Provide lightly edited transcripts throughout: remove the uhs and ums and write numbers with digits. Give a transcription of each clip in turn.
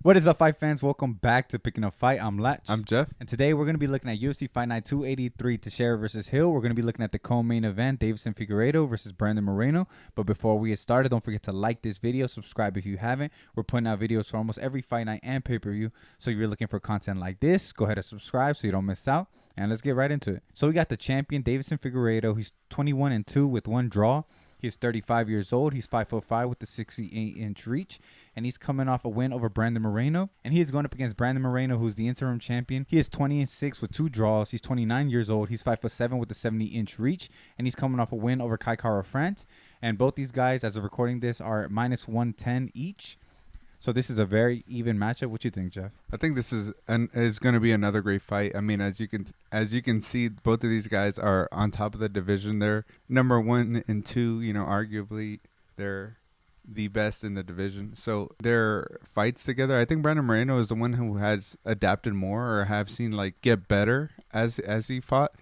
What is up, fight fans? Welcome back to Picking a Fight. I'm Latch. I'm Jeff. And today we're going to be looking at UFC Fight Night 283, Teixeira versus Hill. We're going to be looking at the co-main event, Deiveson Figueiredo versus Brandon Moreno. But before we get started, don't forget to like this video, subscribe if you haven't. We're putting out videos for almost every fight night and pay-per-view. So if you're looking for content like this, go ahead and subscribe so you don't miss out. And let's get right into it. So we got the champion, Deiveson Figueiredo. He's 21-2 with one draw. He's 35 years old. He's 5'5" with a 68-inch reach. And he's coming off a win over Brandon Moreno. And he is going up against Brandon Moreno, who's the interim champion. He is 20-6 with two draws. He's 29 years old. He's 5'7" with a 70-inch reach. And he's coming off a win over Kai Kara-France. And both these guys, as of recording this, are minus 110 each. So this is a very even matchup. What you think, Jeff? I think this is going to be another great fight. I mean, as you can see, both of these guys are on top of the division. They're number 1 and 2. You know, arguably they're the best in the division. So their fights together, I think Brandon Moreno is the one who has adapted more or have seen like get better as he fought.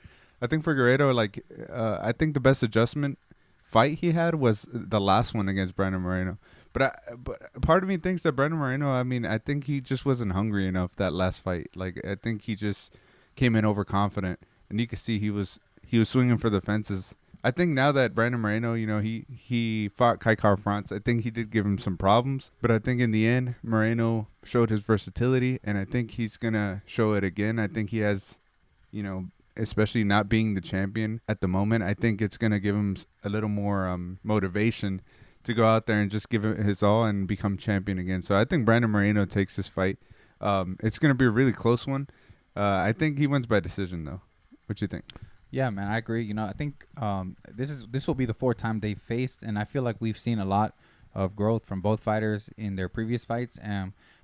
I think Figueiredo, I think the best adjustment fight he had was the last one against Brandon Moreno. But part of me thinks that Brandon Moreno, I think he just wasn't hungry enough that last fight. Like, I think he just came in overconfident, and you could see he was swinging for the fences. I think now that Brandon Moreno, you know, he fought Kai Kara-France, I think he did give him some problems. But I think in the end, Moreno showed his versatility, and I think he's going to show it again. I think he has, you know, especially not being the champion at the moment, I think it's going to give him a little more motivation to go out there and just give it his all and become champion again. So I think Brandon Moreno takes this fight. It's going to be a really close one. I think he wins by decision, though. What do you think? Yeah, man, I agree. You know, I think this will be the fourth time they faced, and I feel like we've seen a lot of growth from both fighters in their previous fights.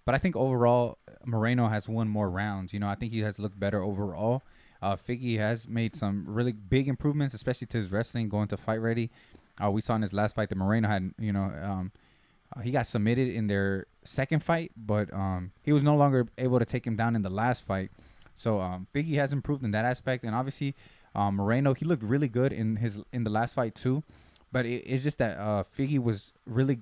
But I think overall, Moreno has won more rounds. You know, I think he has looked better overall. Figgy has made some really big improvements, especially to his wrestling, going to fight ready. We saw in his last fight that Moreno had, you know, he got submitted in their second fight, but he was no longer able to take him down in the last fight. So Figgy has improved in that aspect, and obviously Moreno, he looked really good in the last fight too. But it's just that Figgy was really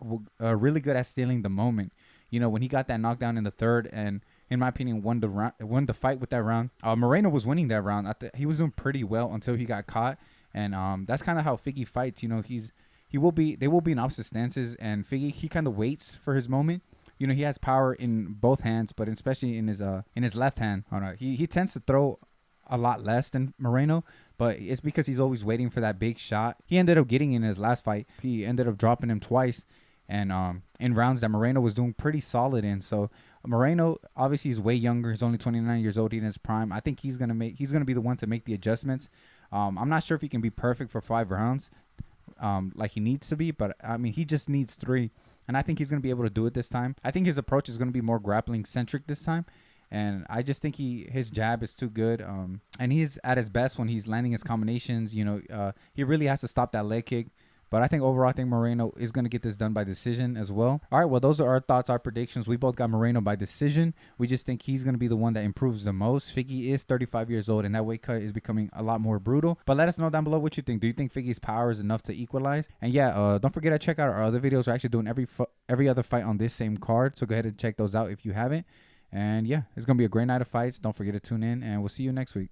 good at stealing the moment. You know, when he got that knockdown in the third, and in my opinion, won the fight with that round. Moreno was winning that round. He was doing pretty well until he got caught. And that's kind of how Figgy fights. You know, they will be in opposite stances, and Figgy, he kind of waits for his moment. You know, he has power in both hands, but especially in his left hand. He tends to throw a lot less than Moreno, but it's because he's always waiting for that big shot. He ended up getting in his last fight. He ended up dropping him twice, and in rounds that Moreno was doing pretty solid in. So Moreno, obviously, he's way younger. He's only 29 years old. He's in his prime. I think he's gonna be the one to make the adjustments. I'm not sure if he can be perfect for 5 rounds like he needs to be, but I mean, he just needs 3. And I think he's going to be able to do it this time. I think his approach is going to be more grappling-centric this time. And I just think his jab is too good. And he's at his best when he's landing his combinations. You know, he really has to stop that leg kick. But I think overall, I think Moreno is going to get this done by decision as well. All right, well, those are our thoughts, our predictions. We both got Moreno by decision. We just think he's going to be the one that improves the most. Figgy is 35 years old, and that weight cut is becoming a lot more brutal. But let us know down below what you think. Do you think Figgy's power is enough to equalize? And yeah, don't forget to check out our other videos. We're actually doing every other fight on this same card. So go ahead and check those out if you haven't. And yeah, it's going to be a great night of fights. Don't forget to tune in, and we'll see you next week.